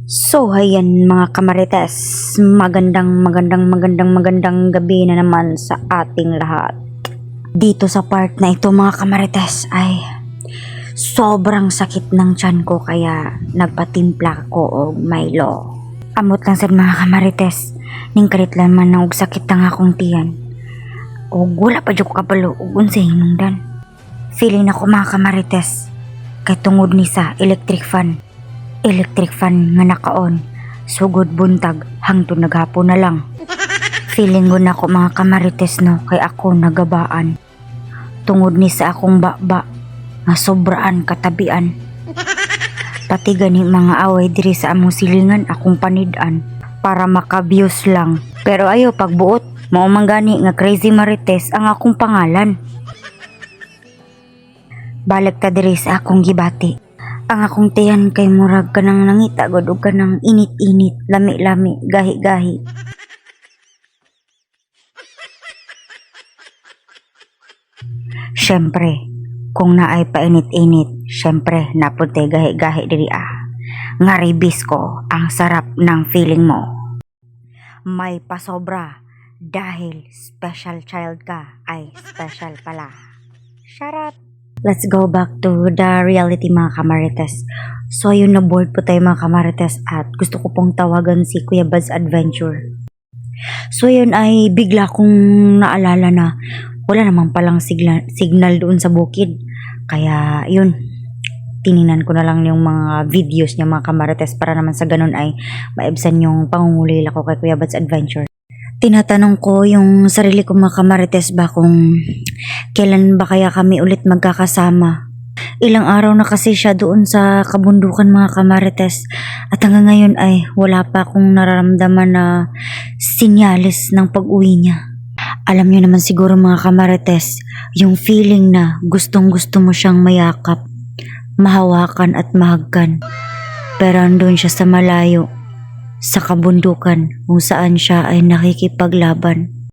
So, ayan mga kamarites, magandang gabi na naman sa ating lahat. Dito sa part na ito mga kamarites ay sobrang sakit ng tiyan ko kaya nagpatimpla ko og Milo. Amot lang sad mga kamarites, ning kalit lang man og sakit ang akong tiyan. Og wala pa jud ko kabalo og unsay hinungdan. Feeling ako mga kamarites, kay tungod ni sa electric fan nga nakaon, sugod buntag hangtod naghapon na lang. Feeling ko na ako mga kamarites no, kay ako nagabaan. Tungod ni sa akong baba nga sobraan katabian. Pati gani mga away diri sa among silingan akong panid-an para maka-views lang. Pero ayo pagbuot, mao man gani nga Crazy Marites ang akong pangalan. Balik ta diri sa akong gibati. Ang akong tiyan kay murag kanang nangita god og kanang init-init, lami-lami, gahi-gahi. Syempre, kung naay painit-init, syempre napunte gahi-gahi diri Nga ribis ko ang sarap ng feeling mo. May pasobra dahil special child ka ay special pala. Charot! Let's go back to the reality mga kamarites. So ayun, na board po tayo mga kamarites at gusto ko pong tawagan si Kuya Bud's Adventure. So ayun ay bigla kong naalala na wala namang palang signal doon sa bukid. Kaya yun, tininan ko na lang yung mga videos niya mga kamarites para naman sa ganun ay maibsan yung pangungulila ko kay Kuya Bud's Adventure. Tinatanong ko yung sarili ko mga kamarites ba kung kailan ba kaya kami ulit magkakasama. Ilang araw na kasi siya doon sa kabundukan mga kamarites at hanggang ngayon ay wala pa akong nararamdaman na sinyalis ng pag-uwi niya. Alam niyo naman siguro mga kamarites, yung feeling na gustong gusto mo siyang mayakap, mahawakan at mahagkan. Pero andun siya sa malayo, sa kabundukan kung saan siya ay nakikipaglaban.